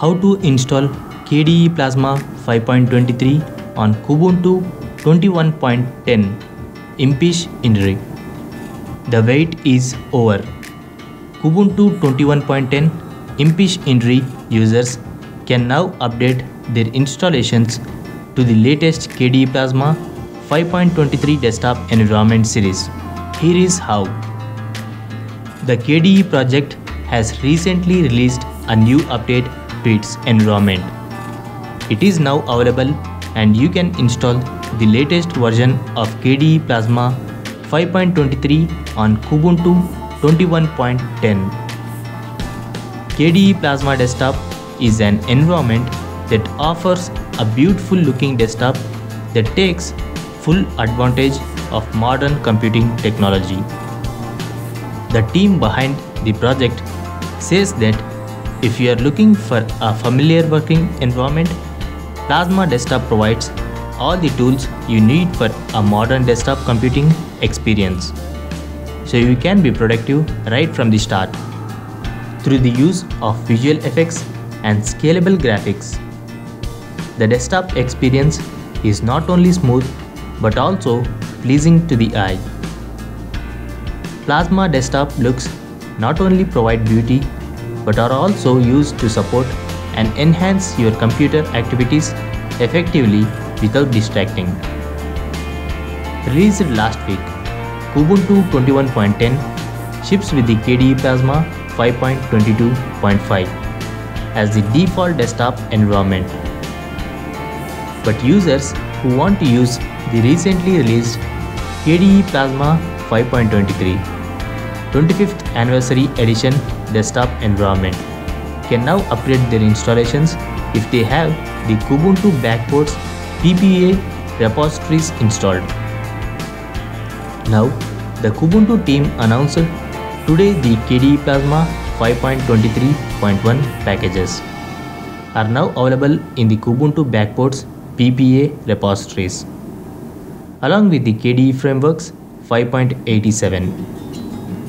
How to install KDE Plasma 5.23 on Kubuntu 21.10 Impish Indri. The wait is over. Kubuntu 21.10 Impish Indri users can now update their installations to the latest KDE Plasma 5.23 desktop environment series. Here is how. The KDE project has recently released a new update to its environment. It is now available and you can install the latest version of KDE Plasma 5.23 on Kubuntu 21.10. KDE Plasma Desktop is an environment that offers a beautiful looking desktop that takes full advantage of modern computing technology. The team behind the project says that if you are looking for a familiar working environment, Plasma Desktop provides all the tools you need for a modern desktop computing experience, so you can be productive right from the start. Through the use of visual effects and scalable graphics, the desktop experience is not only smooth but also pleasing to the eye. Plasma Desktop looks not only provide beauty but are also used to support and enhance your computer activities effectively without distracting. Released last week, Kubuntu 21.10 ships with the KDE Plasma 5.22.5 as the default desktop environment. But users who want to use the recently released KDE Plasma 5.23 25th Anniversary Edition desktop environment can now upgrade their installations if they have the Kubuntu backports PPA repositories installed. Now, the Kubuntu team announced today the KDE Plasma 5.23.1 packages are now available in the Kubuntu backports PPA repositories, along with the KDE Frameworks 5.87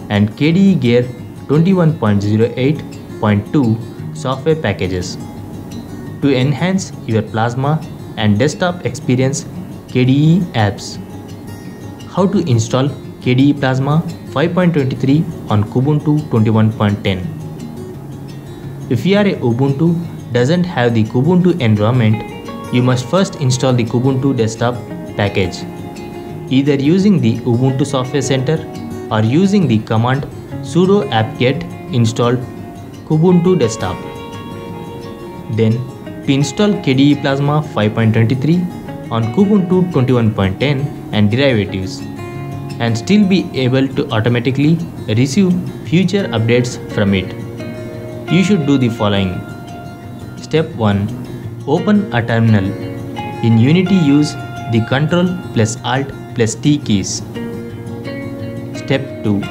and KDE Gear 21.08.2 software packages. To enhance your Plasma and desktop experience KDE apps. How to install KDE Plasma 5.23 on Kubuntu 21.10. If you are a Ubuntu doesn't have the Kubuntu environment, you must first install the Kubuntu desktop package, either using the Ubuntu Software Center or using the command sudo apt-get install Kubuntu desktop. Then, to install KDE Plasma 5.23 on Kubuntu 21.10 and derivatives, and still be able to automatically receive future updates from it, you should do the following. Step 1. Open a terminal. In Unity, use the Ctrl+Alt+T keys. Step 2.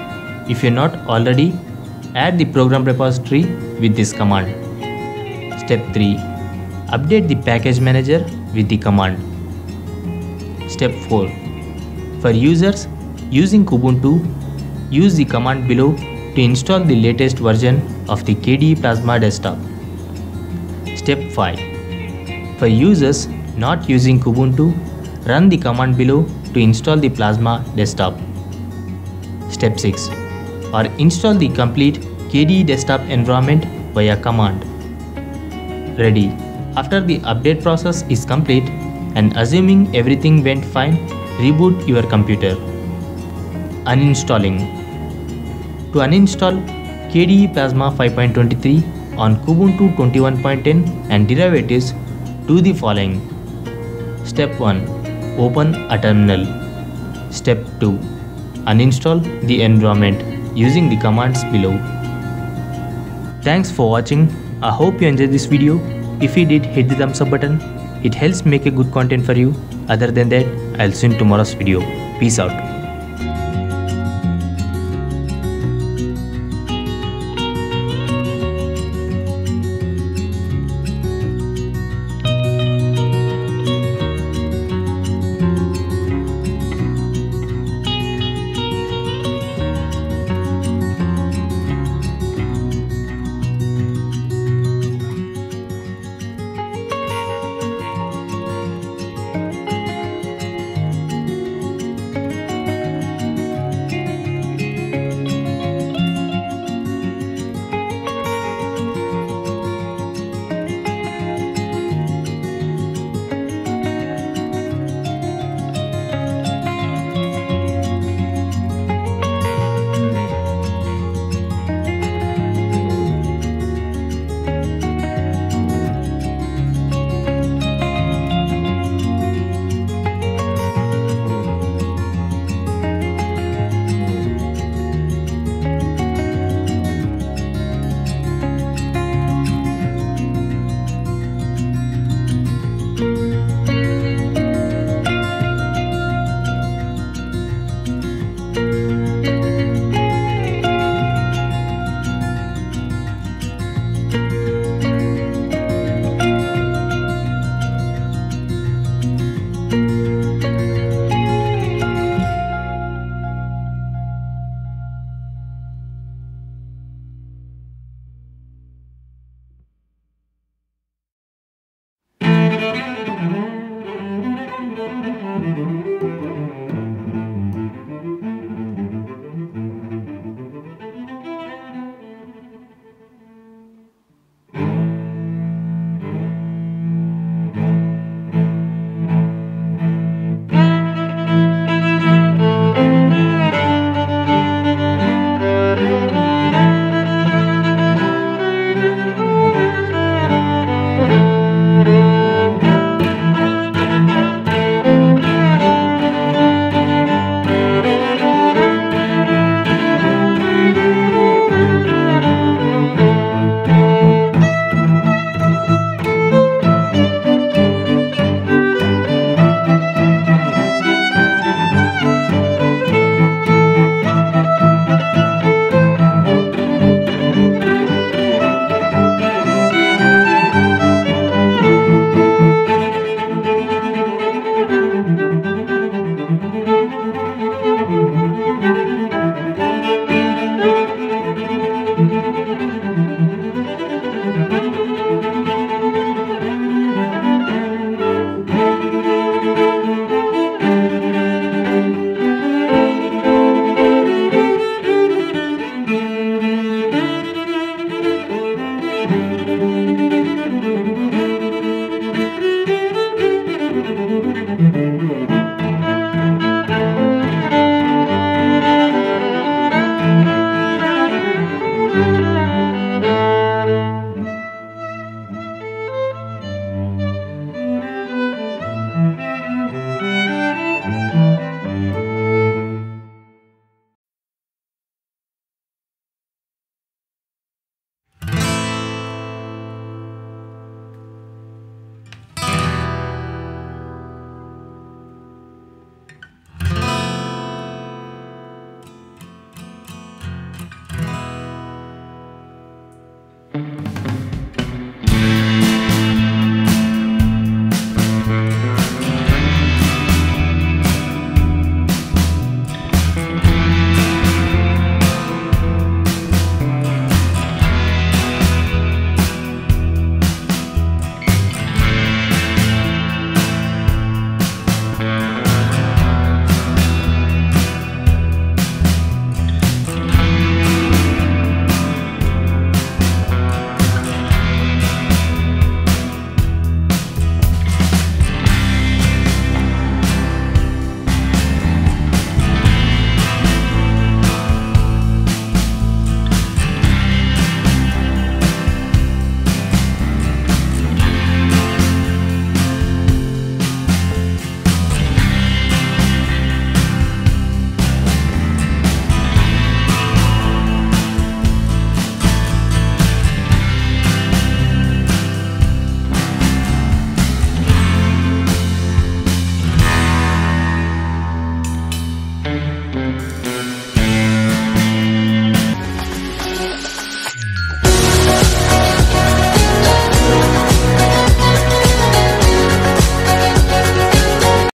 If you're not already, add the program repository with this command. Step 3. Update the package manager with the command. Step 4. For users using Kubuntu, use the command below to install the latest version of the KDE Plasma desktop. Step 5. For users not using Kubuntu, run the command below to install the Plasma desktop. Step 6. Or install the complete KDE desktop environment via command. Ready. After the update process is complete and assuming everything went fine, reboot your computer. Uninstalling. To uninstall KDE Plasma 5.23 on Kubuntu 21.10 and derivatives, do the following. Step 1. Open a terminal. Step 2. Uninstall the environment using the commands below. Thanks for watching. I hope you enjoyed this video. If you did, hit the thumbs up button. It helps make a good content for you. Other than that, I'll see you in tomorrow's video. Peace out.